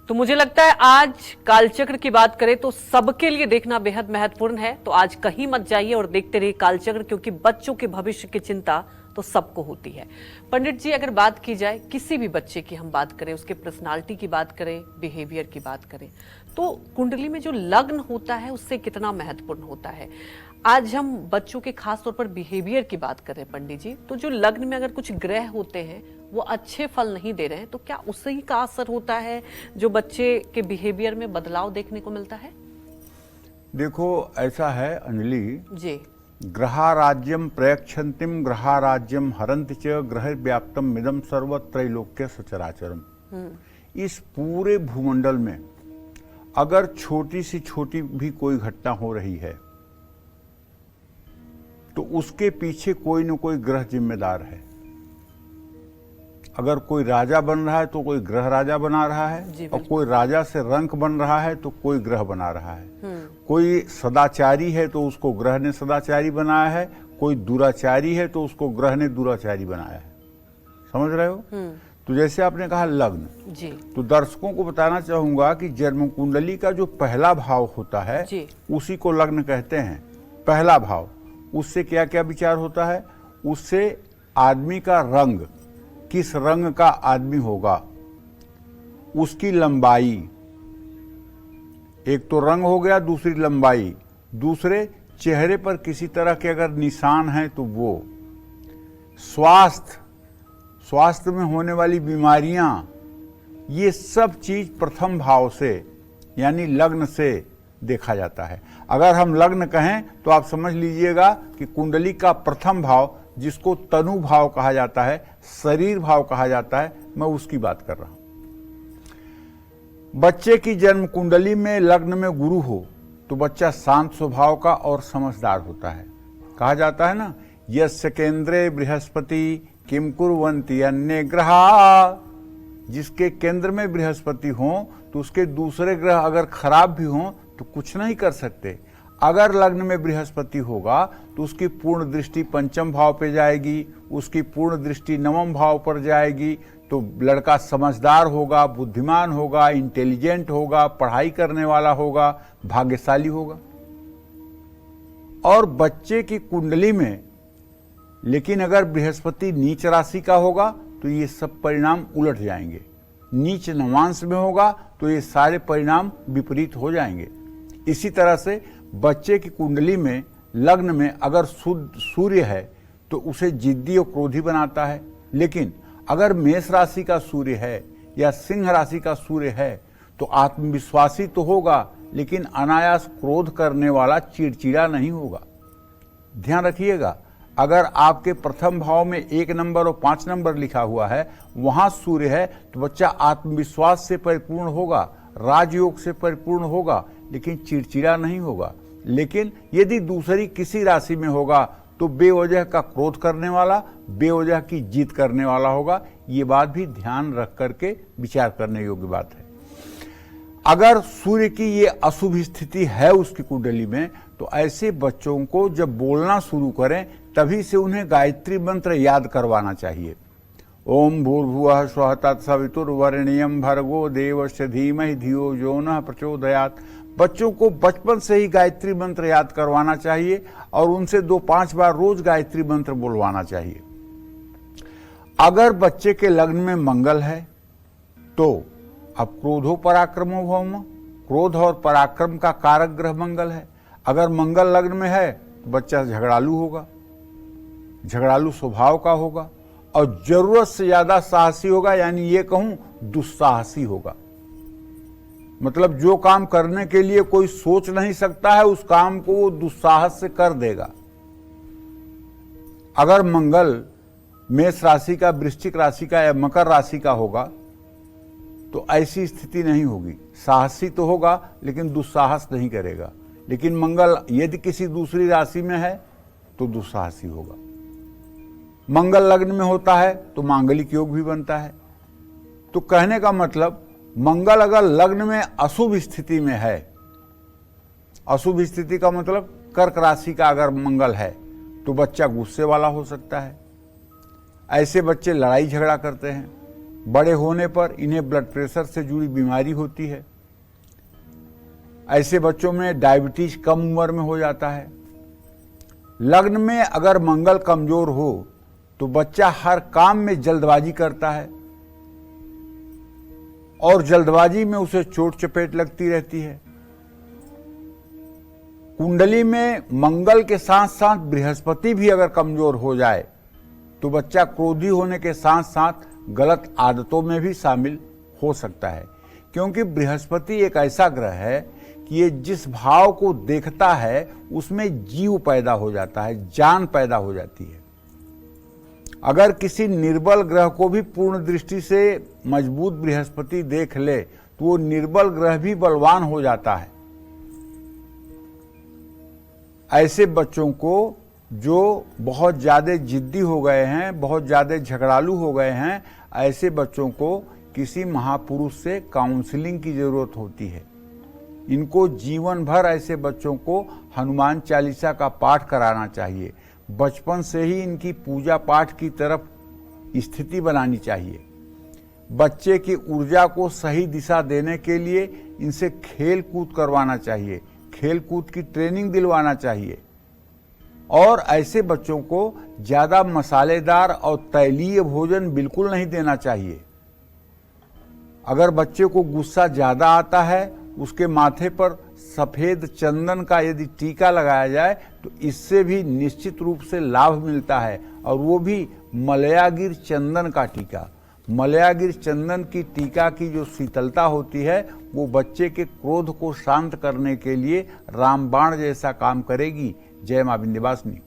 तो मुझे लगता है आज कालचक्र की बात करें तो सबके लिए देखना बेहद महत्वपूर्ण है। तो आज कहीं मत जाइए और देखते रहिए कालचक्र, क्योंकि बच्चों के भविष्य की चिंता तो सबको होती है। पंडित जी, अगर बात की जाए किसी भी बच्चे की, हम बात करें उसके पर्सनालिटी की बात करें, बिहेवियर की बात करें, तो कुंडली में जो लग्न होता है उससे कितना महत्वपूर्ण होता है। आज हम बच्चों के खास तौर पर बिहेवियर की बात करें पंडित जी, तो जो लग्न में अगर कुछ ग्रह होते हैं वो अच्छे फल नहीं दे रहे हैं, तो क्या उसी का असर होता है जो बच्चे के बिहेवियर में बदलाव देखने को मिलता है? देखो, ऐसा है अंजलि जी। ग्रहाराज्यम प्रयक्षन्तिम ग्रहाराज्यम हरन्ति च ग्रह व्याप्तम मिदम सर्वत्रैलोक्य सचराचरम। इस पूरे भूमंडल में अगर छोटी सी छोटी भी कोई घटना हो रही है तो उसके पीछे कोई न कोई ग्रह जिम्मेदार है। अगर कोई राजा बन रहा है तो कोई ग्रह राजा बना रहा है, और कोई राजा से रंक बन रहा है तो कोई ग्रह बना रहा है। कोई सदाचारी है तो उसको ग्रह ने सदाचारी बनाया है, कोई दुराचारी है तो उसको ग्रह ने दुराचारी बनाया है। समझ रहे हो? तो जैसे आपने कहा लग्न जी, तो दर्शकों को बताना चाहूंगा कि जन्म कुंडली का जो पहला भाव होता है उसी को लग्न कहते हैं। पहला भाव, उससे क्या क्या विचार होता है? उससे आदमी का रंग, किस रंग का आदमी होगा, उसकी लंबाई, एक तो रंग हो गया, दूसरी लंबाई, दूसरे चेहरे पर किसी तरह के अगर निशान हैं तो वो, स्वास्थ्य में होने वाली बीमारियां, ये सब चीज प्रथम भाव से यानी लग्न से देखा जाता है। अगर हम लग्न कहें तो आप समझ लीजिएगा कि कुंडली का प्रथम भाव, जिसको तनु भाव कहा जाता है, शरीर भाव कहा जाता है, मैं उसकी बात कर रहा हूं। बच्चे की जन्म कुंडली में लग्न में गुरु हो तो बच्चा शांत स्वभाव का और समझदार होता है। कहा जाता है ना, यस्य केंद्रे बृहस्पति किम कुर्वन्ति अन्य ग्रहा। जिसके केंद्र में बृहस्पति हो तो उसके दूसरे ग्रह अगर खराब भी हों तो कुछ नहीं कर सकते। अगर लग्न में बृहस्पति होगा तो उसकी पूर्ण दृष्टि पंचम भाव पे जाएगी, उसकी पूर्ण दृष्टि नवम भाव पर जाएगी, तो लड़का समझदार होगा, बुद्धिमान होगा, इंटेलिजेंट होगा, पढ़ाई करने वाला होगा, भाग्यशाली होगा। और बच्चे की कुंडली में लेकिन अगर बृहस्पति नीच राशि का होगा तो ये सब परिणाम उलट जाएंगे। नीच नवांश में होगा तो ये सारे परिणाम विपरीत हो जाएंगे। इसी तरह से बच्चे की कुंडली में लग्न में अगर सूर्य है तो उसे जिद्दी और क्रोधी बनाता है, लेकिन अगर मेष राशि का सूर्य है या सिंह राशि का सूर्य है तो आत्मविश्वासी तो होगा, लेकिन अनायास क्रोध करने वाला, चिड़चिड़ा नहीं होगा। ध्यान रखिएगा, अगर आपके प्रथम भाव में 1 नंबर और 5 नंबर लिखा हुआ है, वहां सूर्य है, तो बच्चा आत्मविश्वास से परिपूर्ण होगा, राजयोग से परिपूर्ण होगा, लेकिन चिड़चिड़ा नहीं होगा। लेकिन यदि दूसरी किसी राशि में होगा तो बेवजह का क्रोध करने वाला, बेवजह की जीत करने वाला होगा। ये बात भी ध्यान रख करके विचार करने योग्य बात है। अगर सूर्य की ये अशुभ स्थिति है उसकी कुंडली में, तो ऐसे बच्चों को जब बोलना शुरू करें तभी से उन्हें गायत्री मंत्र याद करवाना चाहिए। ओम भूर्भुवः स्वः तत्सवितुर्वरेण्यं भर्गो देवस्य धीमहि धियो यो नः प्रचोदयात्। बच्चों को बचपन से ही गायत्री मंत्र याद करवाना चाहिए और उनसे 2-5 बार रोज गायत्री मंत्र बोलवाना चाहिए। अगर बच्चे के लग्न में मंगल है तो अब क्रोधो पराक्रमो भौम, क्रोध और पराक्रम का कारक ग्रह मंगल है। अगर मंगल लग्न में है तो बच्चा झगड़ालू होगा, झगड़ालू स्वभाव का होगा और जरूरत से ज्यादा साहसी होगा, यानी ये कहूं दुस्साहसी होगा। मतलब जो काम करने के लिए कोई सोच नहीं सकता है उस काम को वो दुस्साहस से कर देगा। अगर मंगल मेष राशि का, वृश्चिक राशि का या मकर राशि का होगा तो ऐसी स्थिति नहीं होगी। साहसी तो होगा लेकिन दुस्साहस नहीं करेगा। लेकिन मंगल यदि किसी दूसरी राशि में है तो दुस्साहसी होगा। मंगल लग्न में होता है तो मांगलिक योग भी बनता है। तो कहने का मतलब, मंगल अगर लग्न में अशुभ स्थिति में है, अशुभ स्थिति का मतलब कर्क राशि का अगर मंगल है तो बच्चा गुस्से वाला हो सकता है। ऐसे बच्चे लड़ाई झगड़ा करते हैं, बड़े होने पर इन्हें ब्लड प्रेशर से जुड़ी बीमारी होती है। ऐसे बच्चों में डायबिटीज कम उम्र में हो जाता है। लग्न में अगर मंगल कमजोर हो तो बच्चा हर काम में जल्दबाजी करता है और जल्दबाजी में उसे चोट चपेट लगती रहती है। कुंडली में मंगल के साथ साथ बृहस्पति भी अगर कमजोर हो जाए तो बच्चा क्रोधी होने के साथ साथ गलत आदतों में भी शामिल हो सकता है, क्योंकि बृहस्पति एक ऐसा ग्रह है कि ये जिस भाव को देखता है उसमें जीव पैदा हो जाता है, जान पैदा हो जाती है। अगर किसी निर्बल ग्रह को भी पूर्ण दृष्टि से मजबूत बृहस्पति देख ले तो वो निर्बल ग्रह भी बलवान हो जाता है। ऐसे बच्चों को जो बहुत ज्यादा जिद्दी हो गए हैं, बहुत ज्यादा झगड़ालू हो गए हैं, ऐसे बच्चों को किसी महापुरुष से काउंसलिंग की जरूरत होती है। इनको जीवन भर ऐसे बच्चों को हनुमान चालीसा का पाठ कराना चाहिए। बचपन से ही इनकी पूजा पाठ की तरफ स्थिति बनानी चाहिए। बच्चे की ऊर्जा को सही दिशा देने के लिए इनसे खेल कूद करवाना चाहिए, खेल कूद की ट्रेनिंग दिलवाना चाहिए। और ऐसे बच्चों को ज्यादा मसालेदार और तैलीय भोजन बिल्कुल नहीं देना चाहिए। अगर बच्चे को गुस्सा ज्यादा आता है, उसके माथे पर सफेद चंदन का यदि टीका लगाया जाए तो इससे भी निश्चित रूप से लाभ मिलता है, और वो भी मलयागिर चंदन का टीका। मलयागिर चंदन की टीका की जो शीतलता होती है वो बच्चे के क्रोध को शांत करने के लिए रामबाण जैसा काम करेगी। जय मां विंध्यवासिनी।